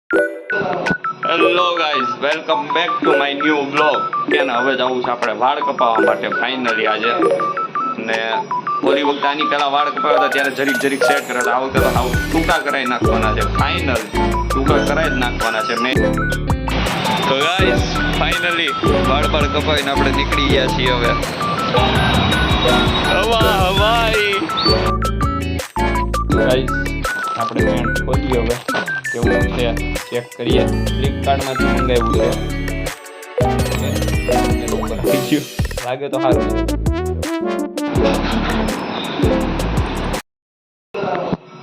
Hello guys, welcome back to my new blog. કેને હવે જવું છે આપણે વાળ કપાવવા માટે ફાઇનલી આજે. ને ઓલી વખતે આની પહેલા વાળ કપાવ્યા હતા ત્યારે જરીક સેટ કર્યા હતા. આ વખતે તો હાવ ટૂંકા કરાવી નાખવાના છે. ફાઇનલ ટૂંકા કરાવી જ નાખવાના છે મેં. તો ગાઈઝ ફાઇનલી વાળ કપાવીને આપણે નીકળી ગયા છીએ હવે. હવાઈ ગાઈઝ આપણે પેન્ટ ખોલીએ હવે. કેવું છે ચેક કરીએ. ફ્લિપકાર્ટમાંથી મંગાવ્યું છે. લાગે તો સારું.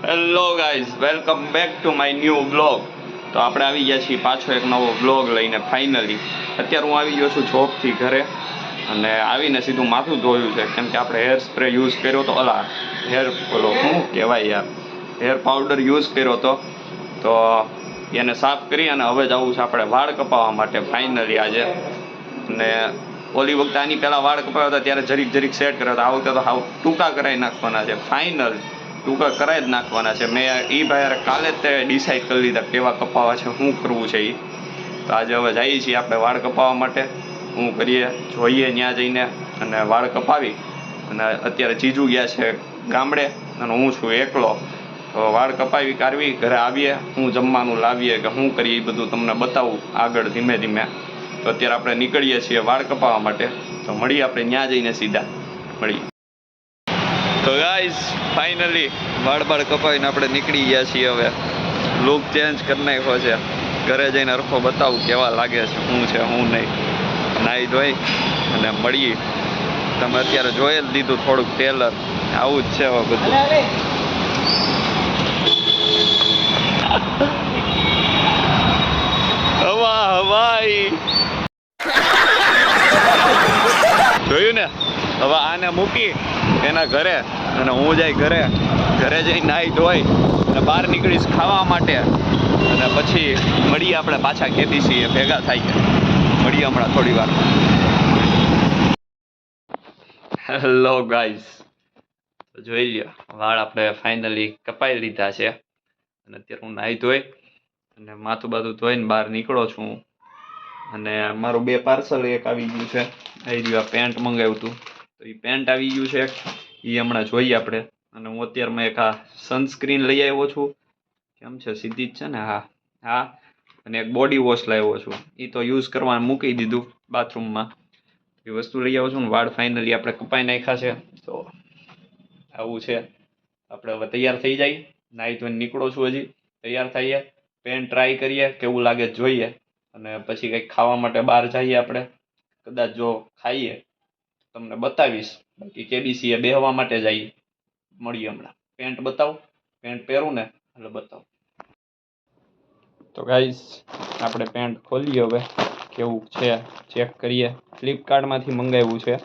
Hello guys, welcome back to my new blog. તો આપણે આવી ગયા છીએ પાછો એક નવો બ્લોગ લઈને ફાઇનલી. અત્યારે હું આવી ગયો છું જોબથી ઘરે અને આવીને સીધું માથું ધોયું છે કેમ કે આપણે હેર સ્પ્રે યુઝ કર્યો હતો. હેર ઓલો શું કહેવાય યાર, હેર પાવડર યુઝ કર્યો હતો. તો એને સાફ કરી અને હવે જવું છે આપણે વાળ કપાવવા માટે ફાઇનલી આજે. અને ઓલી વખતે આની પહેલાં વાળ કપાવ્યા હતા ત્યારે જરીક સેટ કર્યા હતા. આ વખતે તો હાવ ટૂંકા કરાવી નાખવાના છે. ફાઇનલ ટૂંકા કરાવી જ નાખવાના છે. મેં એ ભાઈ કાલે જ તે ડિસાઈડ કરી લીધા કેવા કપાવવા છે, શું કરવું છે એ. તો આજે હવે જઈએ છીએ આપણે વાળ કપાવવા માટે. શું કરીએ જોઈએ ત્યાં જઈને અને વાળ કપાવી. અને અત્યારે જીજુ ગયા છે ગામડે અને હું છું એકલો. તો વાળ કપાવી કાઢવી, ઘરે આવીએ, હું જમવાનું લાવીએ કે શું કરીએ એ બધું તમને બતાવું આગળ ધીમે ધીમે. તો અત્યારે આપણે નીકળીએ છીએ વાળ કપાવવા માટે. તો મળીએ આપણે ત્યાં જઈને સીધા મળીએ. તો ગાઈઝ ફાઇનલી વાળ કપાવીને આપણે નીકળી ગયા છીએ હવે. લુક ચેન્જ કરી નાખ્યો છે. ઘરે જઈને અરખો બતાવું કેવા લાગે છે, શું છે શું નહીં. નાહી ધોઈ અને મળીએ. તમે અત્યારે જોઈ જ લીધું થોડુંક ટેલર. આવું જ છે હવે બધું. હવાઈ જોયું ને. હવે આને મૂકી એના ઘરે અને હું જાય ઘરે જઈ નાહી ધોઈ અને બહાર નીકળીશ ખાવા માટે. અને પછી મળીએ આપણે પાછા કેબીસી ભેગા થાય. મળીએ હમણાં થોડી વાર. હેલો ગાઈઝ, જોઈ લ્યો વાળ આપણે ફાઇનલી કપાઈ લીધા છે. અને અત્યારે હું નાહી ધોઈ અને માથું બાથું ધોઈને બહાર નીકળો છું. અને મારું 2 પાર્સલ એક આવી ગયું છે. આવી રહ્યું, આ પેન્ટ મંગાવ્યું હતું તો એ પેન્ટ આવી ગયું છે. એ હમણાં જોઈએ આપણે. અને હું અત્યારમાં એક આ સનસ્ક્રીન લઈ આવ્યો છું. કેમ છે, સીધી જ છે ને? હા. અને એક બોડી વોશ લાવ્યો છું. એ તો યુઝ કરવા મૂકી દીધું બાથરૂમમાં. એ વસ્તુ લઈ આવ્યો છું ને વાળ ફાઇનલી આપણે કપાઈ નાખ્યા છે. તો આવું છે. આપણે હવે તૈયાર થઈ જાય. નાહી ધોઈને નીકળો છું, હજી તૈયાર થઈએ, પેન્ટ ટ્રાય કરીએ કેવું લાગે જોઈએ. અને પછી કંઈક ખાવા માટે બહાર જઈએ આપણે. કદાચ જો ખાઈએ તમને બતાવીશ. બાકી કેબીસીએ બેહવા માટે જઈએ. મળીએ હમણાં. પેન્ટ બતાવું, પેન્ટ પહેરું ને એટલે બતાવું. તો ગાઈસ આપણે પેન્ટ ખોલીએ હવે. કેવું છે ચેક કરીએ. ફ્લિપકાર્ટમાંથી મંગાવ્યું છે.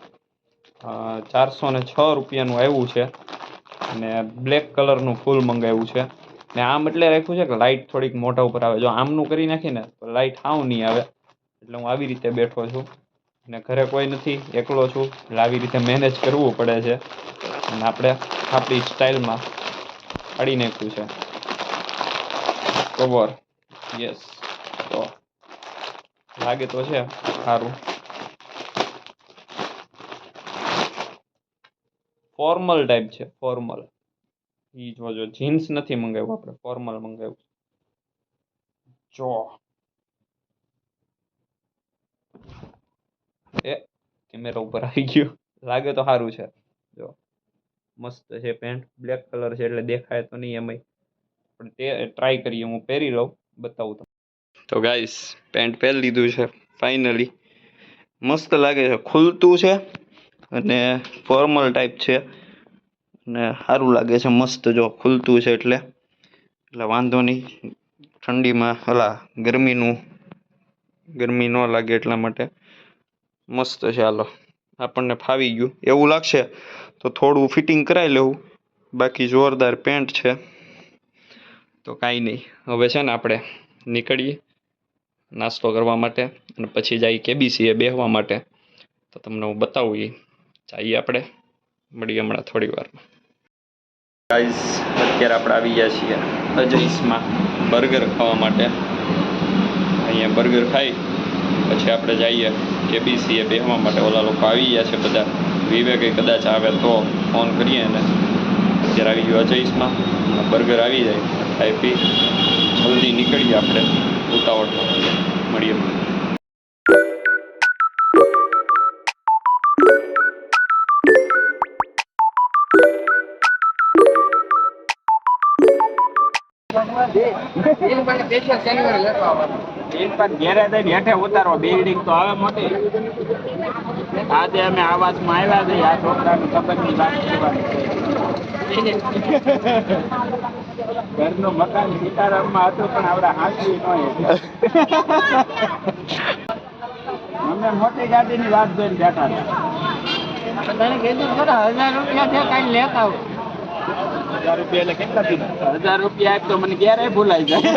406 રૂપિયાનું આવ્યું છે. અને બ્લેક કલરનું ફૂલ મંગાવ્યું છે. ને આમ એટલે રાખ્યું છે કે લાઇટ થોડીક મોઢા ઉપર આવે. જો આમનું કરી નાખીને તો લાઇટ હાવ નહીં આવે. એટલે હું આવી રીતે બેઠો છું. અને ઘરે કોઈ નથી, એકલો છું. એટલે આવી રીતે મેનેજ કરવું પડે છે. અને આપણે આપણી સ્ટાઇલમાં કાઢી નાખ્યું છે કવર. યસ, તો લાગે તો છે સારું. ફોર્મલ ટાઈપ છે, ફોર્મલ. એ જોજો, જીન્સ નથી મંગાવ્યું આપણે, ફોર્મલ મંગાવ્યું. જો એ કેમેરા ઉપર આવી ગયું. લાગે તો સારું છે. જો મસ્ત છે પેન્ટ. બ્લેક કલર છે એટલે દેખાય તો નહીં એમાંય. પણ તે ટ્રાય કરીએ, હું પહેરી લઉં, બતાવું તમને. તો ગાઈસ પેન્ટ પહેરી લીધું છે ફાઇનલી. મસ્ત લાગે છે, ખુલતું છે અને ફોર્મલ ટાઈપ છે. અને સારું લાગે છે, મસ્ત. જો ખુલતું છે એટલે વાંધો નહીં. ઠંડીમાં ગરમી ન લાગે એટલા માટે મસ્ત છે. હાલો, આપણને ફાવી ગયું એવું લાગશે તો થોડું ફિટિંગ કરાવી લેવું. બાકી જોરદાર પેન્ટ છે. તો કાંઈ નહીં, હવે છે ને આપણે નીકળીએ નાસ્તો કરવા માટે અને પછી જઈએ કેબીસીએ બેસવા માટે. તો તમને હું બતાવું. જઈએ આપણે, મળીએ હમણાં થોડી વારમાં. ગાઈસ અત્યારે આપણે આવી ગયા છીએ અજઈસમાં બર્ગર ખાવા માટે. બર્ગર ખાઈ પછી આપણે જઈએ KBCએ બેસવા માટે. ઓલા લોકો આવી ગયા છે બધા. વિવેકે કદાચ આવે તો ફોન કરીએ ને. અત્યારે આવી ગયો અજયસમાં. બર્ગર આવી જાય ખાઈ પી જલ્દી નીકળીએ આપણે ઉતાવળમાં. મળીએ. હેઠે ઉતારો બિલ્ડિંગ તો આવે મોટી. આજે અમે આવાસમાં આવ્યા છીએ. આ છોકરાની ખબરની વાત કરવાની. ઘરનું મકાન સીતારામમાં હતું પણ આવડા હાંસવી ન અમે મોટી ગાડીની વાત જોઈને બેઠા હતા. તને કીધું થોડા 1000 રૂપિયા છે કઈ લેતા આવું. 1000 રૂપિયા એટલે કેટલા દીધા? 1000 રૂપિયા આપ તો મને ક્યારે ભૂલાઈ જાય.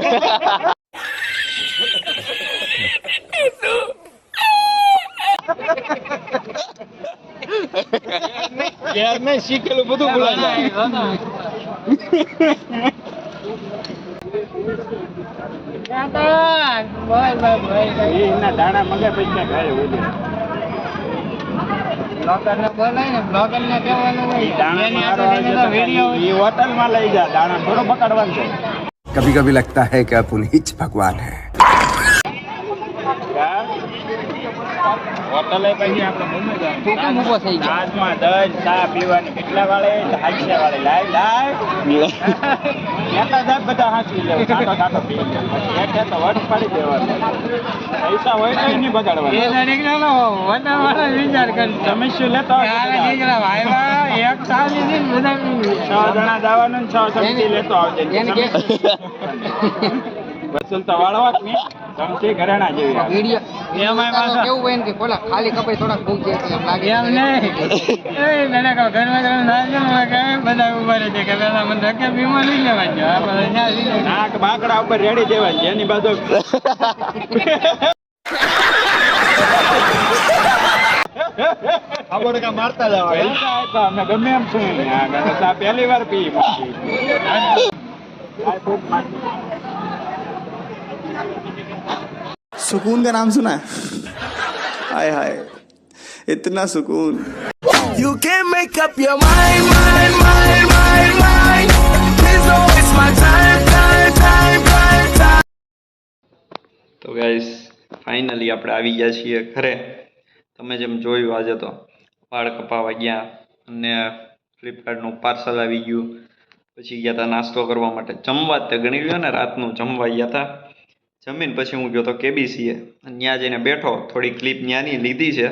યાર મેં શીખેલું બધું ભૂલાઈ જાય. એના દાણા મગે પછી ઘરે ઉડે. બ્લોગરને બોલાય ને, બ્લોગરને કહેવાનું હોય હોટલમાં લઈ જા. દાણા થોડો પકડવાનું છે. कभी कभी लगता है कि आप उन्हीं च भगवान है. હોટલે પછી આપણે મૂકો થઈ ગયા. આજમાં દહીં ચા પીવાની કેટલા વાળે હાસ્યા વાળે લાય કેટલા દાબ બધા હાંસી લેવું. કાંટો કાંટો પી લે તો વટ પાડી દેવાનું. પૈસા હોય તો નહીં બગાડવાના. વિચાર કરી તમે શું લેતો 6 જણા જવાનું 6 ચમચી લેતો આવજે. વસૂલ તો વાળવા જ નહીં. ચમચી ઘરેણા જેવી એમાં કેવું હોય ને કે કોલા ખાલી કપાઈ થોડાક ભૂખ જાય એમ લાગે. એમ નહીં બધા ઉભા રહે છે કે પેલા મને ધક્કે બીમા લઈ લેવા. નાક બાકડા ઉપર રેડી દેવા છે એની બાજુ. મારતા જવા અમે ગમે એમ છું. પહેલી વાર પી सुकून का नाम सुना है? हाय हाय इतना सुकून. You can make up your mind, mind, mind, mind, mind. Please don't waste my time, time, time, time, time. તો ગાઈસ ફાઇનલી આપણે આવી ગયા છીએ ઘરે. તમે જેમ જોયું આજે તો વાળ કપાવા ગયા અને ફ્લિપકાર્ટનું પાર્સલ આવી ગયું. પછી ગયા હતા નાસ્તો કરવા માટે. જમવા જ તે ગણી લ્યો ને, રાતનું જમવા ગયા હતા. જમીન પછી હું ગયો તો KBCએ. ત્યાં જઈને બેઠો. થોડી ક્લિપ ત્યાંની લીધી છે,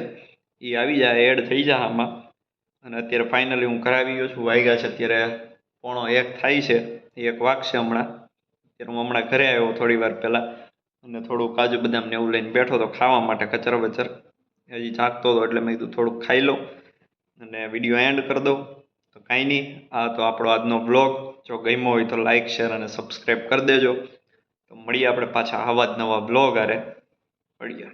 એ આવી જાય એડ થઈ જાય આમાં. અને અત્યારે ફાઇનલી હું ઘરે આવી ગયો છું. વાગ્યા છે અત્યારે 1:45 થાય છે. 1 વાગશે હમણાં. અત્યારે હું હમણાં ઘરે આવ્યો થોડી વાર પહેલાં અને થોડું કાજુ બદામ ને એવું લઈને બેઠો તો ખાવા માટે કચર બચર. હજી જાગતો હતો એટલે મેં કીધું થોડુંક ખાઈ લઉં અને વિડીયો એન્ડ કરી દઉં. તો કાંઈ નહીં, આ તો આપણો આજનો વ્લોગ. જો ગમ્યો હોય તો લાઇક શેર અને સબસ્ક્રાઈબ કરી દેજો. તો મળીએ આપણે પાછા આવા જ નવા બ્લોગ આરે. મળીએ.